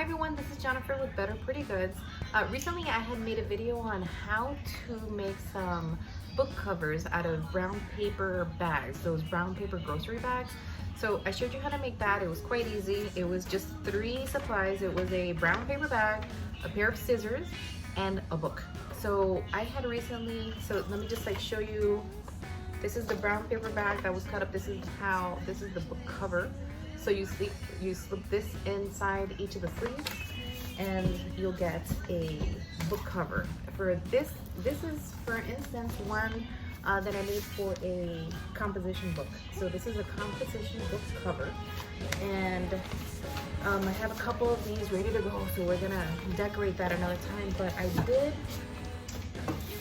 everyone, this is Jennifer with Better Pretty Goods. Recently I had made a video on how to make some book covers out of brown paper bags, those brown paper grocery bags. So I showed you how to make that. It was quite easy. It was just 3 supplies. It was a brown paper bag, a pair of scissors, and a book. So I had recently, so let me just show you. This is the brown paper bag that was cut up. This is the book cover. So you slip this inside each of the sleeves and you'll get a book cover. For this is, for instance, one that I made for a composition book. So this is a composition book cover, and I have a couple of these ready to go, so we're gonna decorate that another time. But I did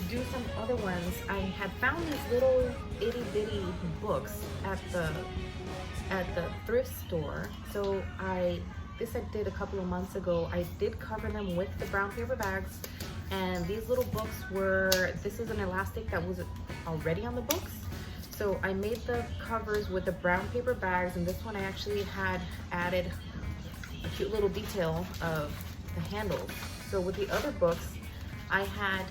do some other ones. I had found these little itty bitty books at the thrift store. So I did a couple of months ago. I did cover them with the brown paper bags, and these little books were, this is an elastic that was already on the books. So I made the covers with the brown paper bags, and this one I actually had added a cute little detail of the handles. So with the other books, I had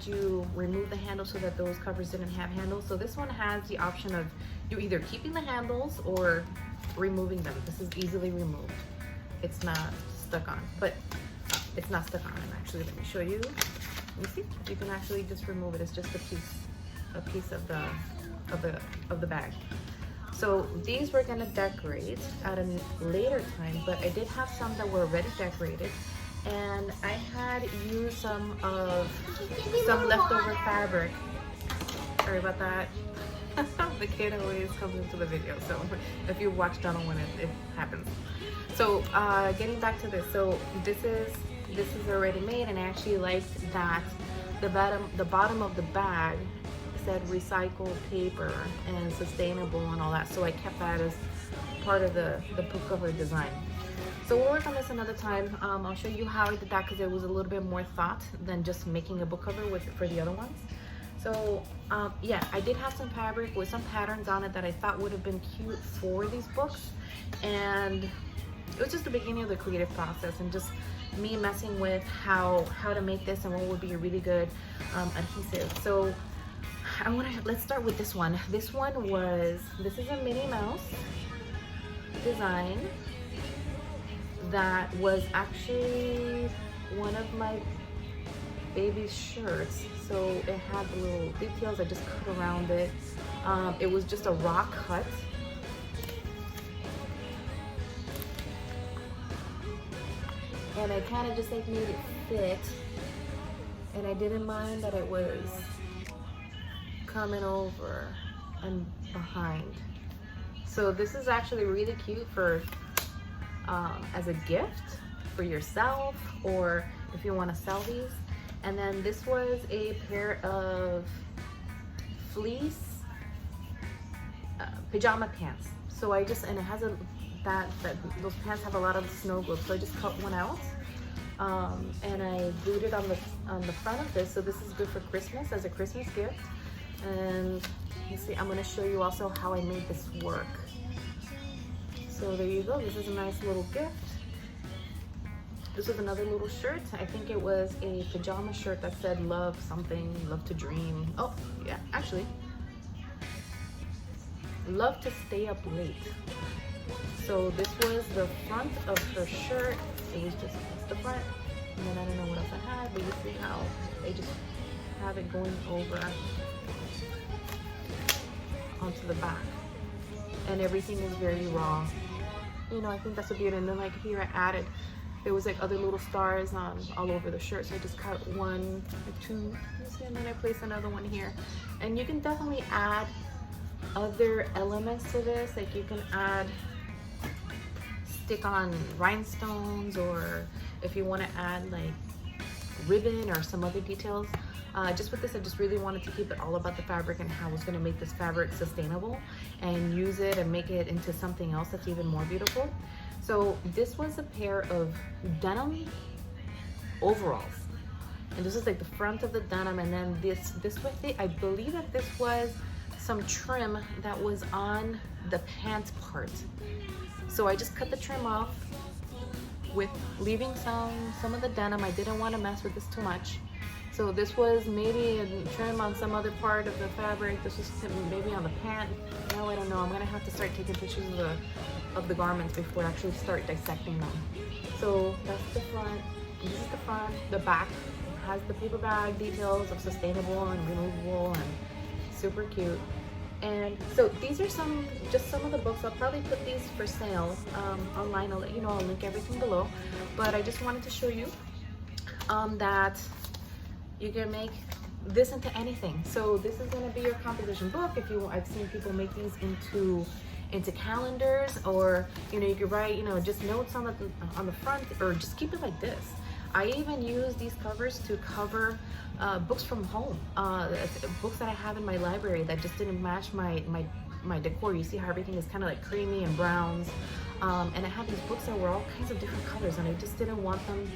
you remove the handle so that those covers didn't have handles. So this one has the option of you either keeping the handles or removing them. This is easily removed. It's not stuck on, but it's not stuck on. Actually, let me show you. You see, you can actually just remove it. It's just a piece of the bag. So these we're gonna decorate at a later time, but I did have some that were already decorated, and I had used some leftover fabric. Sorry about that. The kid always comes into the video, so if you watch Donald when it happens. So getting back to this, so this is already made, and I actually liked that the bottom of the bag said recycled paper and sustainable and all that. So I kept that as part of the book cover design. So we'll work on this another time. I'll show you how I did that because it was a little bit more thought than just making a book cover for the other ones. So yeah, I did have some fabric with some patterns on it that I thought would have been cute for these books, and it was just the beginning of the creative process and just me messing with how to make this and what would be a really good adhesive. So let's start with this one. This is a Minnie Mouse design that was actually one of my baby's shirts. So it had the little details. I just cut around it. It was just a raw cut. And I kind of just made it fit. And I didn't mind that it was coming over and behind. So this is actually really cute for as a gift for yourself, or if you want to sell these. And then this was a pair of fleece pajama pants. So and it has those pants have a lot of snow glue, so I just cut one out, and I glued it on the front of this. So this is good for Christmas, as a Christmas gift. And you see, I'm going to show you also how I made this work. So there you go. This is a nice little gift. This was another little shirt. I think it was a pajama shirt that said love something, love to dream. Oh yeah, actually, love to stay up late. So this was the front of her shirt. It was just the front, and then I don't know what else I had, but you see how they just have it going over onto the back, and everything is very raw. You know, I think that's a beauty. And then here I added, there was other little stars all over the shirt, so I just cut one or two, and then I placed another one here. And you can definitely add other elements to this. You can add stick-on rhinestones, or if you want to add ribbon or some other details. Just with this, I just really wanted to keep it all about the fabric and how I was going to make this fabric sustainable and use it and make it into something else that's even more beautiful. So this was a pair of denim overalls, and this is the front of the denim, and then this with it, I believe that this was some trim that was on the pant part. So I just cut the trim off, with leaving some of the denim. I didn't want to mess with this too much. So this was maybe a trim on some other part of the fabric. This was maybe on the pant. No, I don't know. I'm gonna have to start taking pictures of the garments before I actually start dissecting them. So that's the front. This is the front. The back has the paper bag details of sustainable and removable and super cute. And so these are just some of the books. I'll probably put these for sale online. I'll let you know. I'll link everything below. But I just wanted to show you that you can make this into anything. So this is going to be your composition book. I've seen people make these into calendars, or you could write just notes on the front, or just keep it like this. I even use these covers to cover books from home, books that I have in my library that just didn't match my decor. You see how everything is kind of like creamy and browns, and I have these books that were all kinds of different colors, and I just didn't want them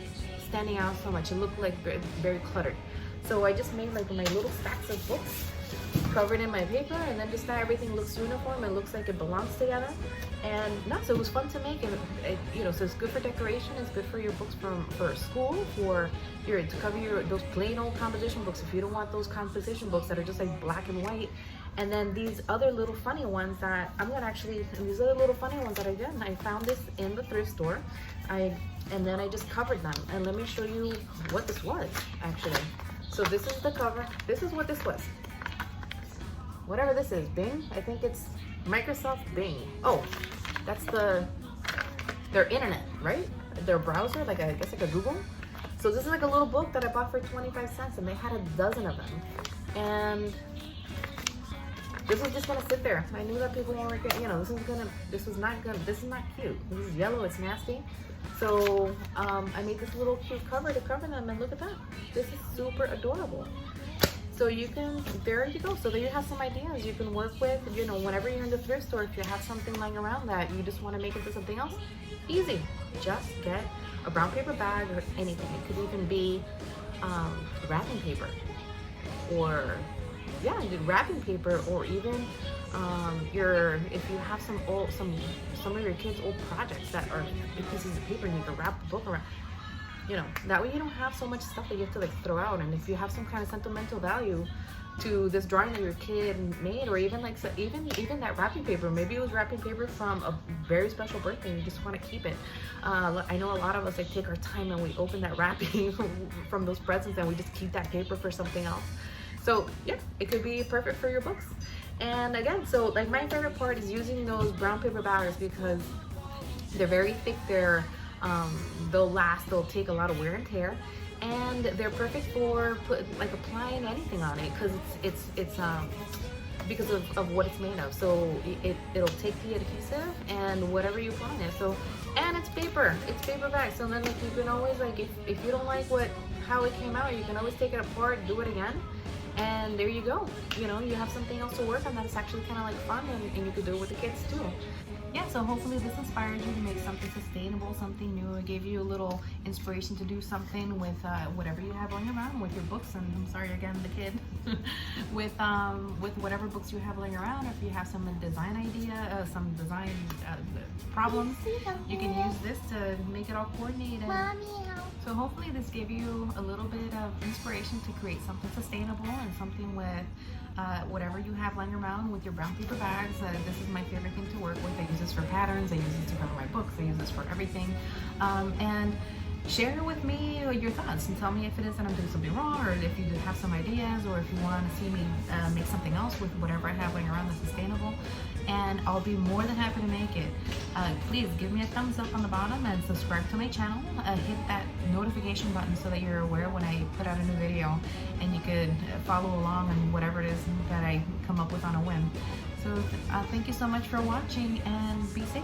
standing out so much. It looked like very cluttered. So I just made like my little stacks of books covered in my paper, and then just now everything looks uniform. It looks like it belongs together. And so it was fun to make, and so it's good for decoration. It's good for your books for school, to cover those plain old composition books if you don't want those composition books that are just like black and white. And then these other little funny ones that these other little funny ones that I found this in the thrift store. And then I just covered them. And let me show you what this was actually. So this is the cover. This is what this was. Whatever this is, Bing. I think it's Microsoft Bing. Oh, that's their internet, right? Their browser, I guess like a Google. So this is like a little book that I bought for 25 cents, and they had a dozen of them. And this was just gonna sit there. I knew that people weren't gonna, this is not cute. This is yellow, it's nasty. So I made this little cute cover to cover them, and look at that. This is super adorable. So there you go. So there you have some ideas you can work with, whenever you're in the thrift store. If you have something lying around that you just want to make into something else, easy. Just get a brown paper bag or anything. It could even be wrapping paper, or wrapping paper, or even if you have some of your kids' old projects that are pieces of paper and you can wrap the book around. That way you don't have so much stuff that you have to throw out. And if you have some kind of sentimental value to this drawing that your kid made, or even even that wrapping paper, maybe it was wrapping paper from a very special birthday and you just want to keep it. I know a lot of us take our time and we open that wrapping from those presents and we just keep that paper for something else. So yeah, it could be perfect for your books. And again, so my favorite part is using those brown paper bags because they're very thick. They'll last. They'll take a lot of wear and tear, and they're perfect for applying anything on it because it's because of what it's made of. So it'll take the adhesive and whatever you put on it. So, and it's paper bag. So then you can always if you don't like how it came out, you can always take it apart, do it again. And there you go. You have something else to work on that's actually kind of fun, and you could do it with the kids too. Yeah, so hopefully this inspired you to make something sustainable, something new. It gave you a little inspiration to do something with whatever you have laying around, with your books, and I'm sorry again, the kid, with whatever books you have laying around. If you have some design idea, some design problems, you can use this to make it all coordinated. So hopefully this gave you a little bit of inspiration to create something sustainable and something with whatever you have lying around with your brown paper bags. This is my favorite thing to work with. I use this for patterns, I use this to cover my books, I use this for everything. And share with me your thoughts and tell me if it is that I'm doing something wrong, or if you just have some ideas, or if you want to see me make something else with whatever I have laying around that's sustainable. And I'll be more than happy to make it. Please give me a thumbs up on the bottom and subscribe to my channel. Hit that notification button so that you're aware when I put out a new video, and you could follow along on whatever it is that I come up with on a whim. So thank you so much for watching, and be safe.